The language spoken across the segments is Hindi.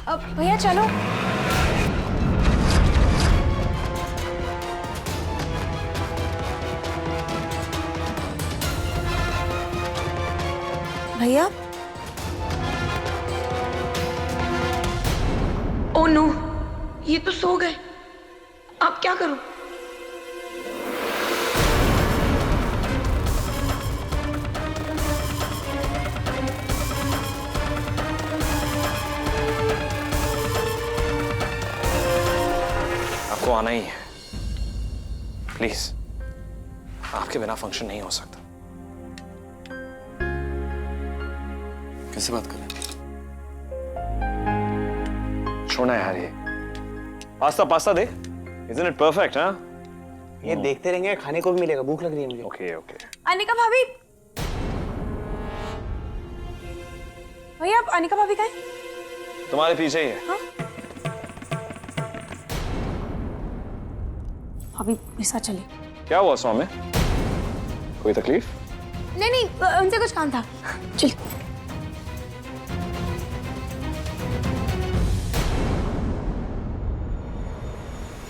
भैया चलो। भैया। ओह नो, ये तो सो गए। अब क्या करूं? आपको आना ही है, प्लीज। आपके बिना फंक्शन नहीं हो सकता। कैसे बात कर रहे हैं? छोड़ना यार ये pasta pasta they. Isn't it perfect, हाँ? ये देखते रहेंगे, खाने को भी मिलेगा। भूख लग रही है मुझे। Okay okay. अनिका भाभी। भैया आप अनिका भाभी कहाँ हैं? तुम्हारे पीछे ही है। हाँ? भाभी मेरे साथ चलिए। क्या हुआ सौम्य? कोई तकलीफ? नहीं नहीं, उनसे कुछ काम था। चल।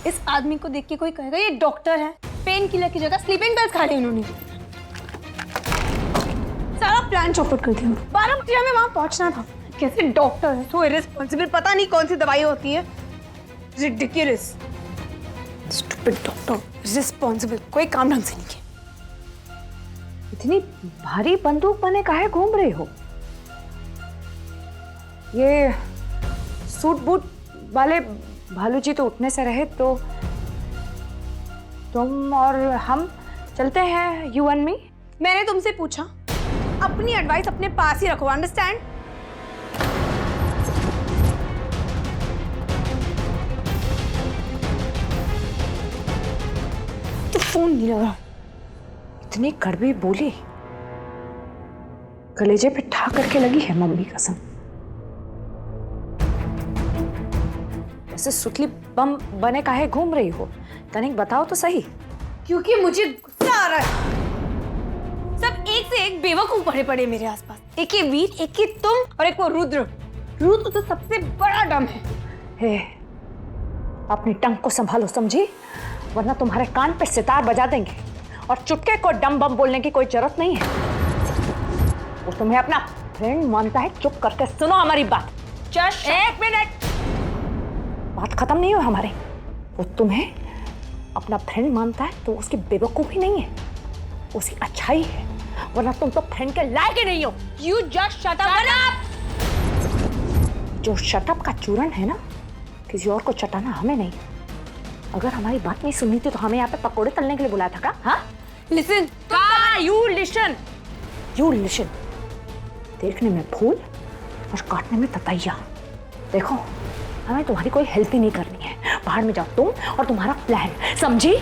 इस आदमी को देख के कोई कहेगा ये डॉक्टर है। पेन किलर की जगह स्लीपिंग पिल्स खा ली उन्होंने। सारा प्लान चौपट कर दिया। 12 बजे हमें वहां पहुंचना था। कैसे डॉक्टर है, सो इररिस्पॉन्सिबल, पता नहीं कौन सी दवाई होती है। रिडिकुलस। स्टूपिड डॉक्टर, रिस्पॉन्सिबल, कोई काम ढंग से नहीं किया। इतनी भारी बंदूक बने काहे घूम रहे हो? ये सूट बूट वाले भालू जी तो उठने से रहे, तो तुम और हम चलते हैं यू एंड मी। मैंने तुमसे पूछा, अपनी एडवाइस अपने पास ही रखो, अंडरस्टैंड? तो फोन नहीं लगा। इतनी कड़वी बोली, कलेजे पे ठा करके लगी है मम्मी कसम। ऐसे सुतली बम बने काहे घूम रही हो? तनिक बताओ तो सही। क्योंकि मुझे गुस्सा आ रहा है। सब एक से एक बेवकूफ पड़े पड़े मेरे आसपास। एक ही वीर, एक ही तुम और एक वो रुद्र। रुद्र तो सबसे बड़ा डम है। हे, अपनी टंग को संभालो समझी, वरना तुम्हारे कान पे सितार बजा देंगे। और चुटके को डम बम बोलने की कोई जरूरत नहीं है। वो तुम्हें अपना फ्रेंड मानता है, चुप करके सुनो हमारी बात। जस्ट एक मिनट। बात खत्म नहीं हुई हमारी। वो तुम्हें अपना फ्रेंड मानता है तो उसकी बेवकूफी नहीं है, उसकी अच्छाई है, वरना तुम तो फ्रेंड के लायक ही नहीं हो। You just shut up. जो शटअप का चूरन है ना, किसी और को चटाना हमें नहीं। अगर हमारी बात नहीं सुननी थी तो हमें यहाँ पे पकोड़े तलने के लिए बुलाया था क्या? हाँ? Listen. You listen. You listen. देखने में फूल और काटने में ततैया। देखो, हमें तुम्हारी कोई हेल्प ही नहीं करनी है। बाहर में जाओ तुम और तुम्हारा प्लान, समझी?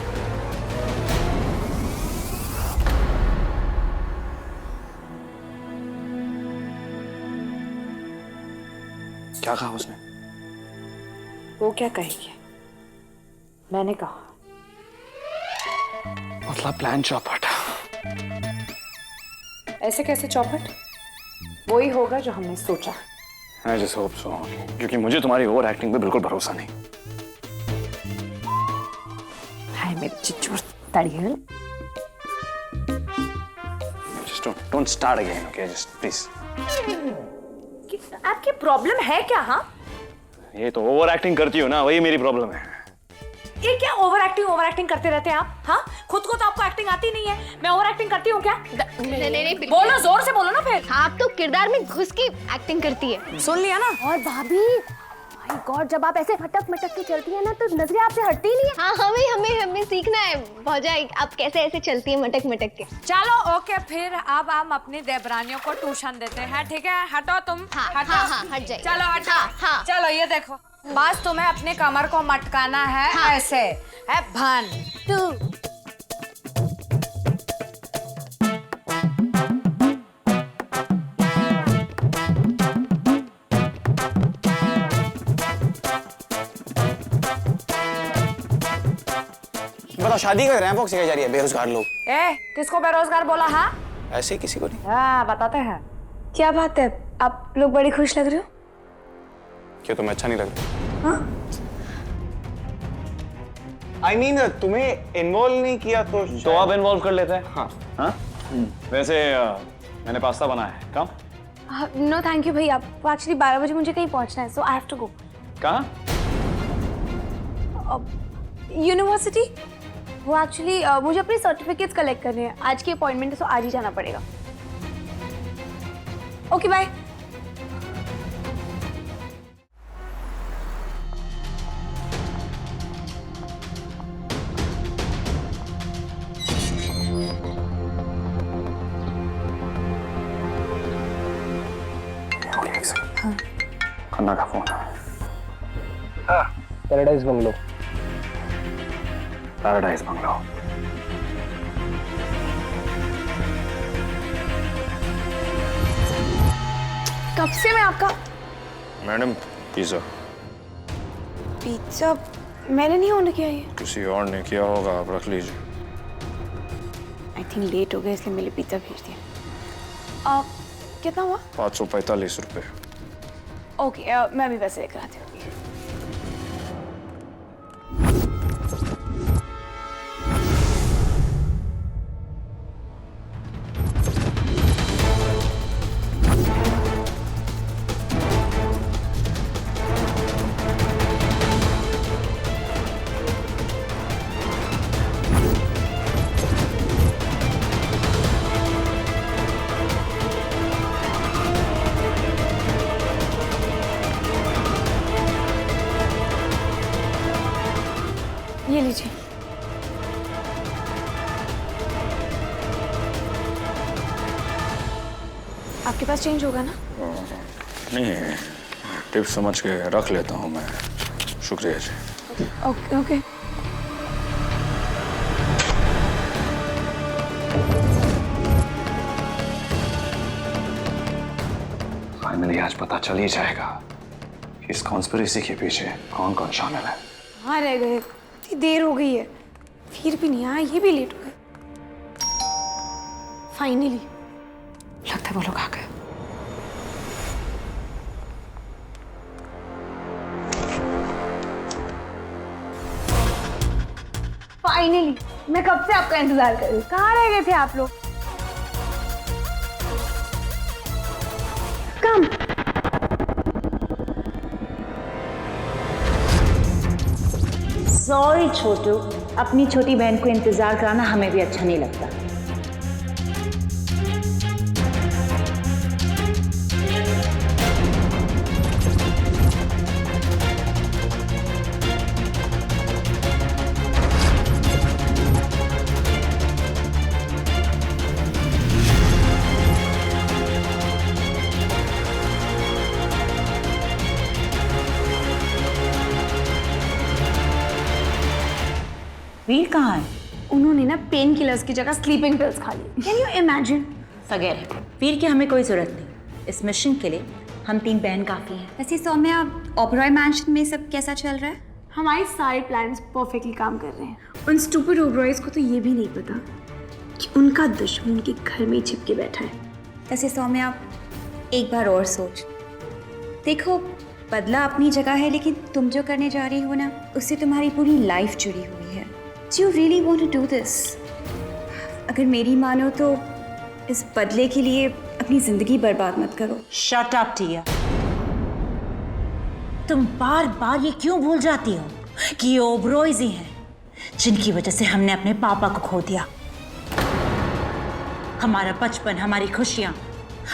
क्या कहा उसने? वो क्या कहेगी? मैंने कहा मतलब प्लान चौपट। ऐसे कैसे चौपट? वो ही होगा जो हमने सोचा। I just hope so, क्योंकि मुझे तुम्हारी ओवर एक्टिंग पे बिल्कुल भरोसा नहीं। हाय मेरे चिच्चू तड़ियल। Just don't start again, okay? Just please. आपकी प्रॉब्लम है क्या? हाँ, ये तो ओवर एक्टिंग करती हो ना, वही मेरी प्रॉब्लम है। ये क्या ओवर एक्टिंग करते रहते हैं आप? हाँ, खुद को तो आपको एक्टिंग आती नहीं है। मैं ओवर एक्टिंग करती हूँ क्या? नहीं, बोलो, जोर से बोलो ना फिर। आप तो किरदार में घुस के एक्टिंग करती है। सुन लिया ना? और भाभी, माय गॉड, जब आप ऐसे फटक मटक के चलती है ना तो नजरें आपसे हटती नहीं है। हाँ, हमें सीखना है भौजाई, आप कैसे ऐसे चलती है मटक मटक के। चलो ओके, फिर अब हम अपनी देवरानियों को ट्यूशन देते हैं, ठीक है? हटो तुम। हाँ, हटो। हाँ, हट जाइए। चलो हटो। हाँ। चलो ये देखो, बस तुम्हें अपनी कमर को मटकाना है। हाँ। ऐसे है 1 2। बताओ, शादी कर रहे हैं, सिखाई जा रही है बेरोजगार लोग। ए, किसको बेरोजगार बोला? हाँ, ऐसे किसी को नहीं। हाँ बताते हैं। क्या बात है, आप लोग बड़ी खुश लग रहे हो। क्यों तुम्हें अच्छा नहीं लग रहा? I mean, तुम्हें इन्वॉल्व नहीं किया तो आप इन्वॉल्व कर लेते हैं। हाँ। हाँ? वैसे मैंने पास्ता बनाया है। कम? नो थैंक यू भैया, वो एक्चुअली 12 बजे मुझे कहीं पहुंचना है, सो आई हैव टू गो। कहाँ? यूनिवर्सिटी। वो एक्चुअली मुझे अपने सर्टिफिकेट्स कलेक्ट करने हैं, आज की अपॉइंटमेंट है, सो आज ही जाना पड़ेगा। Okay bye. खन्ना का phone. Paradise bungalow. Paradise bungalow. कब से मैं आपका मैडम पिज्जा पिज्जा मैंने नहीं ऑर्डर किया, ये किसी और ने किया होगा, आप रख लीजिए। आई थिंक लेट हो गया इसलिए मेरे पिज्जा भेज दिया। कितना हुआ? 545 रुपये। ओके मैं अभी वैसे लेकर आती हूँ। ये लीजिए। आपके पास चेंज होगा ना? नहीं, टिप समझ के रख लेता हूँ मैं। शुक्रिया जी। Okay okay. फाइनली आज पता चल ही जाएगा कि इस कॉन्स्पिरेसी के पीछे कौन कौन शामिल है। हाँ रह गए, इतनी देर हो गई है, फिर भी नहीं आया, ये भी लेट हो गए। फाइनली लगता है वो लोग आ गए। फाइनली, मैं कब से आपका इंतजार कर रही हूँ। कहाँ रह गए थे आप लोग? कम सॉरी छोटू, अपनी छोटी बहन को इंतजार कराना हमें भी अच्छा नहीं लगता। वीर कहाँ है? उन्होंने ना पेन किलर्स की जगह स्लीपिंग पिल्स खा ली। Can you imagine? Forget it. Veer की हमें कोई जरूरत नहीं, इस मिशन के लिए हम 3 बहन काफी हैं। वैसे सौम्या, ओबरॉय मैंशन में सब कैसा चल रहा है? हमारे सारे प्लान्स परफेक्टली काम कर रहे हैं। उन स्टूपिड ओबरॉयज को तो ये भी नहीं पता कि उनका दुश्मन उनके घर में ही छिपके बैठा है। वैसे सौम्या, एक बार और सोच देखो, बदला अपनी जगह है, लेकिन तुम जो करने जा रही हो ना, उससे तुम्हारी पूरी लाइफ जुड़ी हुई है। Do you really want to do this? अगर मेरी मानो तो इस बदले के लिए अपनी जिंदगी बर्बाद मत करो। शट अप टिया, तुम बार बार ये क्यों भूल जाती हो कि ये ओबरॉयज ही हैं जिनकी वजह से हमने अपने पापा को खो दिया। हमारा बचपन, हमारी खुशियां,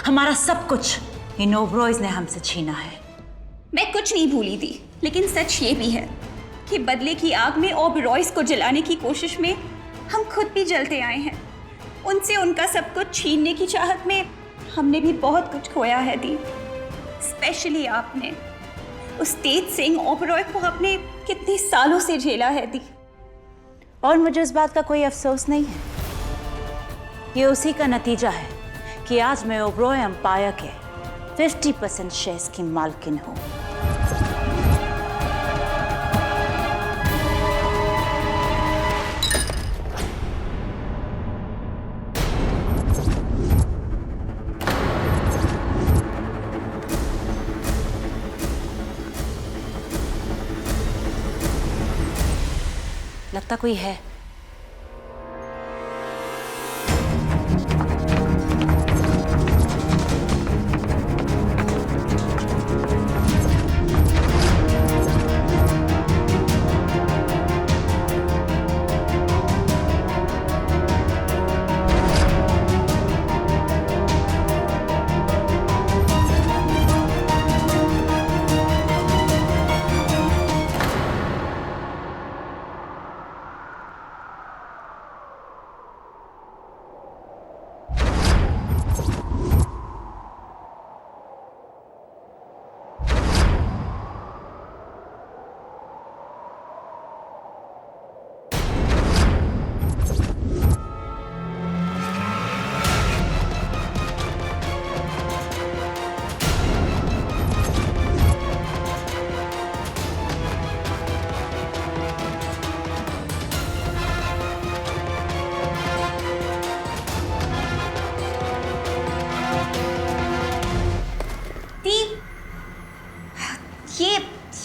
हमारा सब कुछ इन ओबरॉयज ने हमसे छीना है। मैं कुछ नहीं भूली थी, लेकिन सच ये भी है कि बदले की आग में ओबरॉयज को जलाने की कोशिश में हम खुद भी जलते आए हैं। उनसे उनका सब कुछ छीनने की चाहत में हमने भी बहुत कुछ खोया है दी। स्पेशली आपने उस तेज सिंह ओबरॉय को अपने कितने सालों से झेला है दी। और मुझे इस बात का कोई अफसोस नहीं है। ये उसी का नतीजा है कि आज मैं ओबरॉय एम्पायर के 50% शेयर्स की मालकिन हूँ। लगता कोई है।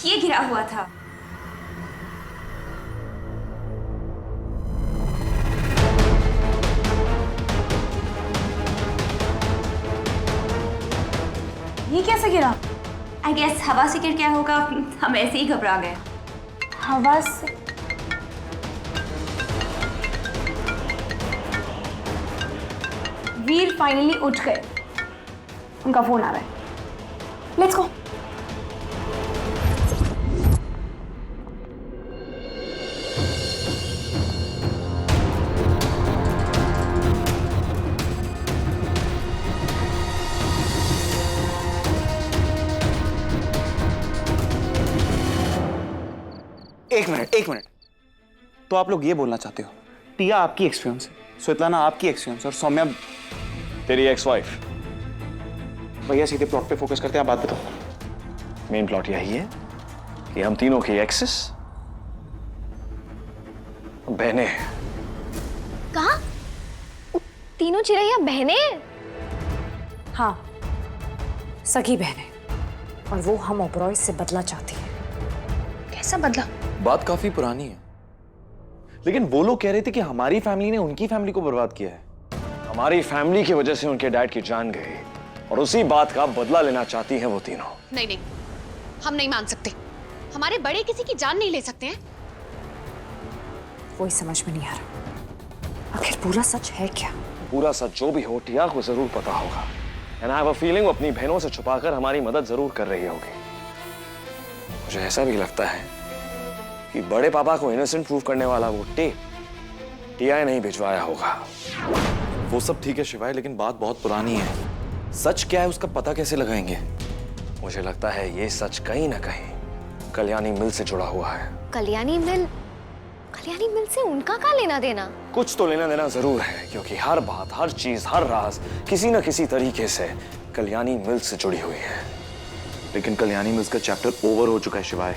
ये गिरा हुआ था। ये कैसे गिरा? आई गेस हवा से गिर गया होगा, हम ऐसे ही घबरा गए। हवा से? वीर फाइनली उठ गए, उनका फोन आ रहा है। Let's go. एक मिनट। तो आप लोग ये बोलना चाहते हो टिया आपकी एक्सपीरियंस है, स्वेतलाना आपकी एक्सपीरियंस और सौम्या तेरी एक्स वाइफ। भैया सीधे प्लॉट पे फोकस करते हैं, आप बात बताओ। मेन प्लॉट यही है कि हम तीनों की एक्सेस बहनें हैं। कहा? तीनों चिड़ैया बहनें? हाँ, सगी बहनें, और वो हम ओबरॉय से बदला चाहती है। कैसा बदला? बात काफी पुरानी है, लेकिन वो लोग कह रहे थे कि हमारी फैमिली ने उनकी फैमिली को बर्बाद किया है। हमारी फैमिली की वजह से उनके डैड की जान गई और उसी बात का बदला लेना चाहती हैं वो तीनों। नहीं, हम नहीं मान सकते। हमारे बड़े किसी की जान नहीं ले सकते हैं। वही समझ में नहीं आ रहा, आखिर पूरा सच है क्या? पूरा सच जो भी हो टिया को जरूर पता होगा। And I have a feeling वो अपनी बहनों से छुपाकर हमारी मदद जरूर कर रही होगी। मुझे ऐसा भी लगता है कि बड़े पापा को इनोसेंट प्रूव करने वाला वो टेप टिया ने नहीं भिजवाया होगा। वो सब ठीक है शिवाय, लेकिन बात बहुत पुरानी है। सच क्या है उसका पता कैसे लगाएंगे? मुझे लगता है ये सच कहीं ना कहीं कल्याणी मिल से जुड़ा हुआ है। कल्याणी मिल से उनका क्या लेना देना? कुछ तो लेना देना जरूर है, क्योंकि हर बात, हर चीज, हर राज किसी न किसी तरीके से कल्याणी मिल से जुड़ी हुई है। लेकिन कल्याणी मिल्स का चैप्टर ओवर हो चुका है शिवाय।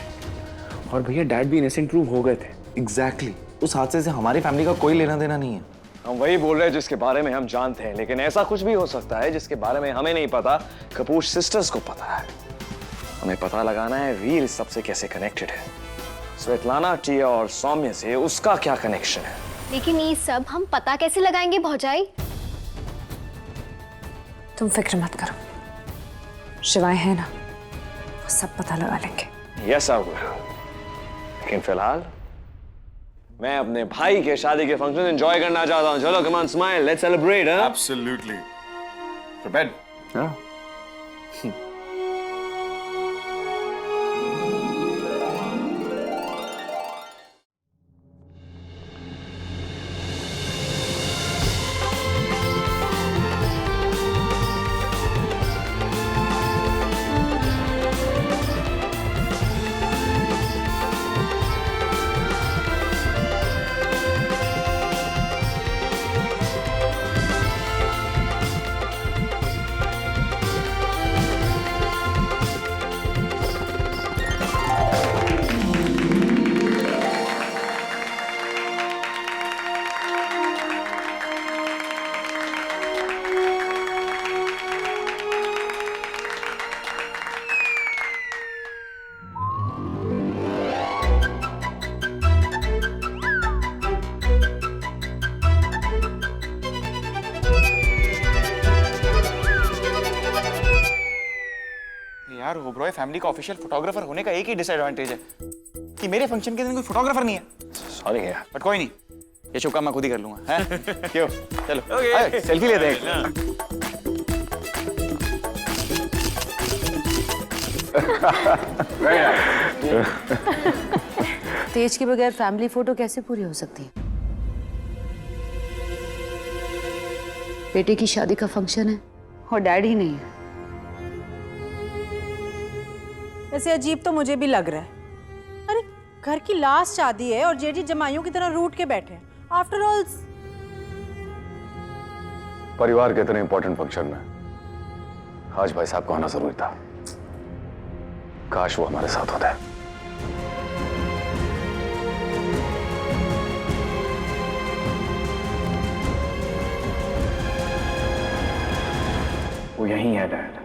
और भैया डैड भी इनोसेंट प्रूव हो गए थे। एग्जैक्टली, उस हादसे से हमारी फैमिली का कोई लेना देना नहीं है। हम वही बोल रहे हैं जिसके बारे में हम जानते हैं, लेकिन ऐसा कुछ भी हो सकता है जिसके बारे में हमें नहीं पता, कपूर सिस्टर्स को पता है। हमें पता लगाना है वीर इस सबसे कैसे कनेक्टेड है। स्वेतलाना, टिया और सौम्य से उसका क्या कनेक्शन है। लेकिन ये सब हम पता कैसे लगाएंगे भौजाई? तुम फिक्र मत करो, शिवाय है ना, वो सब पता लगा लेंगे। Yes I will. लेकिन फिलहाल मैं अपने भाई के शादी के फंक्शन एंजॉय करना चाहता हूँ। चलो come on smile, let's celebrate. Absolutely. Prepared? हाँ। यार ओबरॉय फैमिली का ऑफिशियल फोटोग्राफर होने का एक ही डिसएडवांटेज है कि मेरे फंक्शन के दिन कोई फोटोग्राफर नहीं है। सॉरी यार। बट कोई नहीं, ये शुभ काम मैं खुद ही कर लूंगा, हैं? क्यों? चलो सेल्फी लेते हैं। तेज के बगैर फैमिली फोटो कैसे पूरी हो सकती है? बेटे की शादी का फंक्शन है और डैडी नहीं है। वैसे अजीब तो मुझे भी लग रहा है। अरे घर की लास्ट शादी है और जेठी जमाइयों की तरह रूठ के बैठे हैं। आफ्टर ऑल परिवार के इतने इंपॉर्टेंट फंक्शन में आज भाई साहब को आना जरूरी था। काश वो हमारे साथ होता है। वो यहीं है डैड।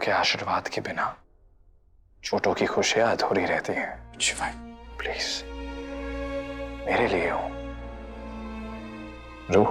के आशीर्वाद के बिना छोटों की खुशियां अधूरी रहती हैं। शिवाय प्लीज मेरे लिए हो। रू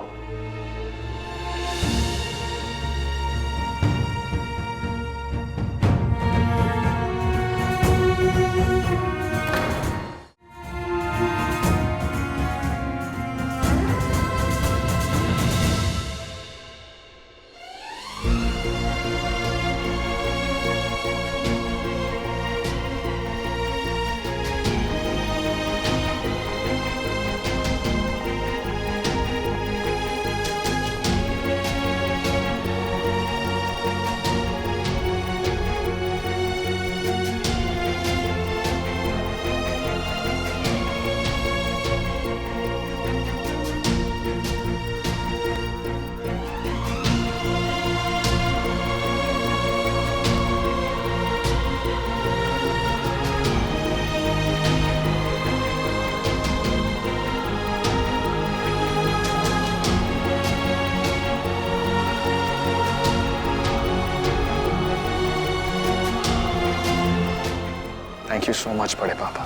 थैंक यू सो मच बड़े पापा,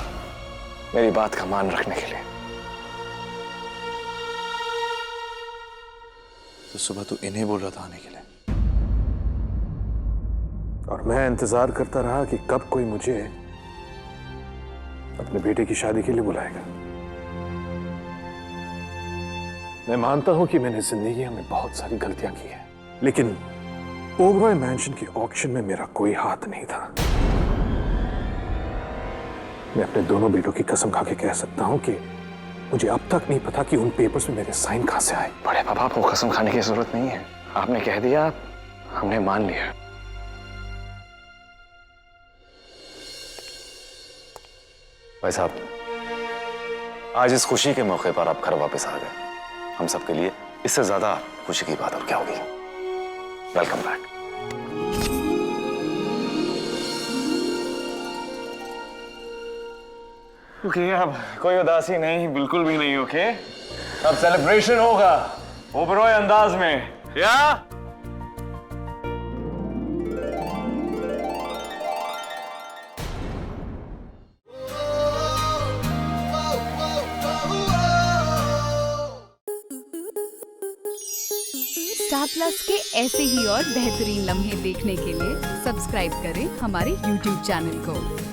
मेरी बात का मान रखने के लिए। तो सुबह तू इन्हें बोल रहा था आने के लिए, और मैं इंतजार करता रहा कि कब कोई मुझे अपने बेटे की शादी के लिए बुलाएगा। मैं मानता हूं कि मैंने जिंदगी में बहुत सारी गलतियां की हैं, लेकिन ओबरॉय मैंशन के ऑक्शन में मेरा कोई हाथ नहीं था। मैं अपने दोनों बेटों की कसम खा के कह सकता हूं कि मुझे अब तक नहीं पता कि उन पेपर्स में मेरे साइन कहां से आए। बड़े पापा आपको कसम खाने की जरूरत नहीं है, आपने कह दिया, हमने मान लिया। भाई साहब, आज इस खुशी के मौके पर आप घर वापस आ गए। हम सबके लिए इससे ज्यादा खुशी की बात और क्या होगी। Welcome back. ओके, अब कोई उदासी नहीं, बिल्कुल भी नहीं। ओके, अब सेलिब्रेशन होगा ओबरॉय अंदाज में, या? स्टार प्लस के ऐसे ही और बेहतरीन लम्हे देखने के लिए सब्सक्राइब करें हमारे YouTube चैनल को।